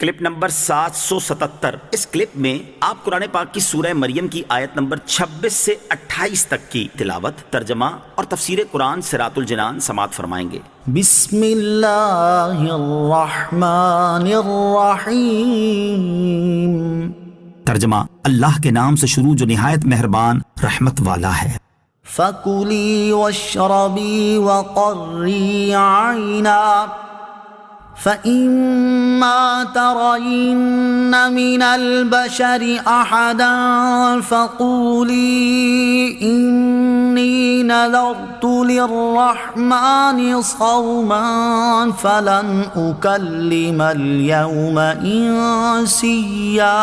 Clip number 777۔ اس clip میں آپ قرآن پاک کی سورہ مریم کی آیت نمبر 26 سے 28 تک کی تلاوت، ترجمہ اور تفسیر قرآن صراط الجنان سماعت فرمائیں گے۔ بسم اللہ الرحمن الرحیم۔ ترجمہ، اللہ کے نام سے شروع جو نہایت مہربان رحمت والا ہے۔ فَكُلِي وَاشْرَبِي وَقَرِّي عَيْنًا فَإِمَّا تَرَيِنَّ مِنَ الْبَشَرِ أَحَدًا فَقُولِي إِنِّي نَذَرْتُ لِلرَّحْمَنِ صَوْمًا فَلَنْ أُكَلِّمَ الْيَوْمَ إِنسِيًّا۔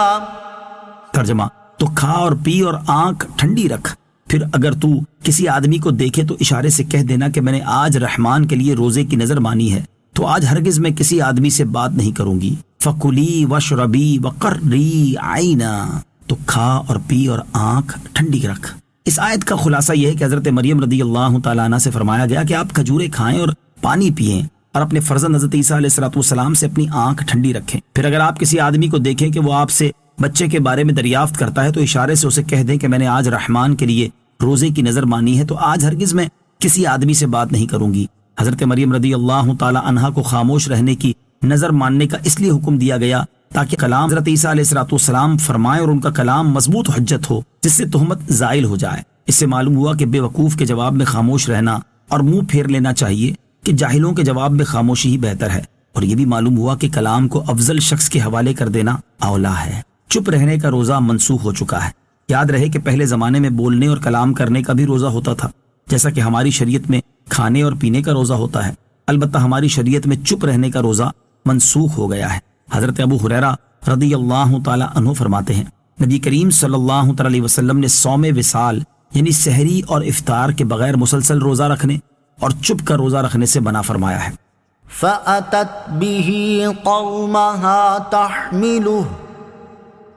ترجمہ، تو کھا اور پی اور آنکھ ٹھنڈی رکھ، پھر اگر تو کسی آدمی کو دیکھے تو اشارے سے کہہ دینا کہ میں نے آج رحمان کے لیے روزے کی نظر مانی ہے، تو آج ہرگز میں کسی آدمی سے بات نہیں کروں گی۔ فَكُلِي وَاشْرَبِي وَقَرِّي عَيْنًا، تو کھا اور پی اور آنکھ ٹھنڈی رکھ۔ اس آیت کا خلاصہ یہ ہے کہ حضرت مریم رضی اللہ تعالیٰ عنہ سے فرمایا گیا کہ آپ کھجوریں کھائیں اور پانی پئیں اور اپنے فرزند حضرت عیسیٰ علیہ السلام سے اپنی آنکھ ٹھنڈی رکھیں۔ پھر اگر آپ کسی آدمی کو دیکھیں کہ وہ آپ سے بچے کے بارے میں دریافت کرتا ہے تو اشارے سے اسے کہہ دیں کہ میں نے آج رحمان کے لیے روزے کی نظر مانی ہے، تو آج ہرگز میں کسی آدمی سے بات نہیں کروں گی۔ حضرت مریم رضی اللہ تعالی عنہا کو خاموش رہنے کی نظر ماننے کا اس لیے حکم دیا گیا تاکہ کلام حضرت عیسیٰ علیہ السلام فرمائے اور ان کا کلام مضبوط حجت ہو، جس سے تہمت زائل ہو جائے۔ اس سے معلوم ہوا کہ بے وقوف کے جواب میں خاموش رہنا اور منہ پھیر لینا چاہیے کہ جاہلوں کے جواب میں خاموشی ہی بہتر ہے، اور یہ بھی معلوم ہوا کہ کلام کو افضل شخص کے حوالے کر دینا اولا ہے۔ چپ رہنے کا روزہ منسوخ ہو چکا ہے۔ یاد رہے کہ پہلے زمانے میں بولنے اور کلام کرنے کا بھی روزہ ہوتا تھا، جیسا کہ ہماری شریعت میں کھانے اور پینے کا روزہ ہوتا ہے، البتہ ہماری شریعت میں چپ رہنے کا روزہ منسوخ ہو گیا ہے۔ حضرت ابو ہریرہ رضی اللہ تعالی عنہ فرماتے ہیں، نبی کریم صلی اللہ تعالی علیہ وسلم نے صوم وصال یعنی سحری اور افطار کے بغیر مسلسل روزہ رکھنے اور چپ کا روزہ رکھنے سے منع فرمایا ہے۔ فَأَتَتْ بِهِ قَوْمَهَا تَحْمِلُهُ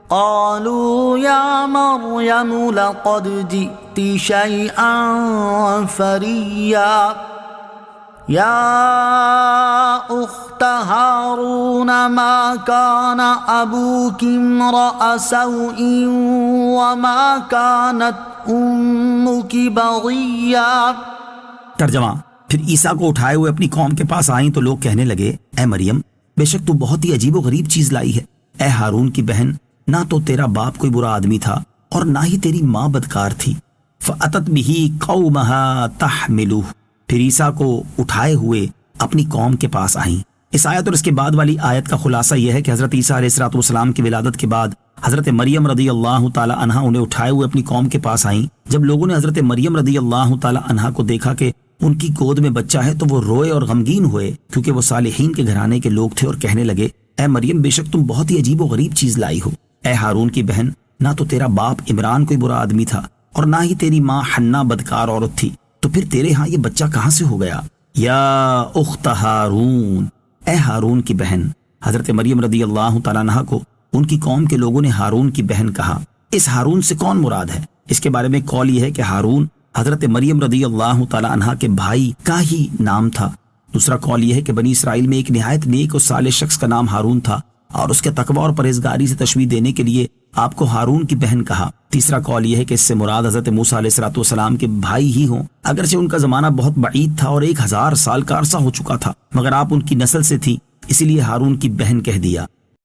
قالوا يا مريم لقد جئت شيئا فريا يا أخت هارون ما كان أبوك امرأ سوء وما كانت أمك بغيا۔ ترجمہ، پھر عیسیٰ کو اٹھائے ہوئے اپنی قوم کے پاس آئیں تو لوگ کہنے لگے، اے مریم، بے شک تو بہت ہی عجیب و غریب چیز لائی ہے۔ اے ہارون کی بہن، نہ تو تیرا باپ کوئی برا آدمی تھا اور نہ ہی تیری ماں بدکار تھی۔ فَأَتَتْ بِهِ قَوْمَهَا تَحْمِلُهُ، پھر عیسیٰ کو اٹھائے ہوئے اپنی قوم کے پاس آئیں۔ اس آیت اور اس کے بعد والی آیت کا خلاصہ یہ ہے کہ حضرت عیسیٰ علیہ السلام کی ولادت کے بعد حضرت مریم رضی اللہ تعالی عنہا انہیں اٹھائے ہوئے اپنی قوم کے پاس آئیں۔ جب لوگوں نے حضرت مریم رضی اللہ تعالی عنہا کو دیکھا کہ ان کی گود میں بچہ ہے تو وہ روئے اور غمگین ہوئے، کیونکہ وہ صالحین کے گھرانے کے لوگ تھے، اور کہنے لگے، اے مریم، بے شک تم بہت ہی عجیب و غریب چیز لائی ہو۔ اے ہارون کی بہن، نہ تو تیرا باپ عمران کوئی برا آدمی تھا اور نہ ہی تیری ماں حنا بدکار عورت تھی، تو پھر تیرے ہاں یہ بچہ کہاں سے ہو گیا؟ یا اخت ہارون، اے ہارون کی بہن۔ حضرت مریم رضی اللہ تعالیٰ عنہ کو ان کی قوم کے لوگوں نے ہارون کی بہن کہا۔ اس ہارون سے کون مراد ہے؟ اس کے بارے میں قول یہ ہے کہ ہارون حضرت مریم رضی اللہ تعالیٰ عنہ کے بھائی کا ہی نام تھا۔ دوسرا قول یہ ہے کہ بنی اسرائیل میں ایک نہایت نیک اور صالح شخص کا نام ہارون تھا، اور اس کے تقوی اور پرہیزگاری سے تشبیہ دینے کے لیے آپ کو ہارون کی بہن کہا۔ تیسرا قول یہ ہے کہ اس سے مراد حضرت موسیٰ علیہ السلام کے بھائی ہی ہوں، اگرچہ ان کا زمانہ بہت بعید تھا اور 1000 سال کا عرصہ ہو چکا تھا، مگر آپ ان کی نسل سے تھی، اسی لیے ہارون کی بہن کہہ دیا۔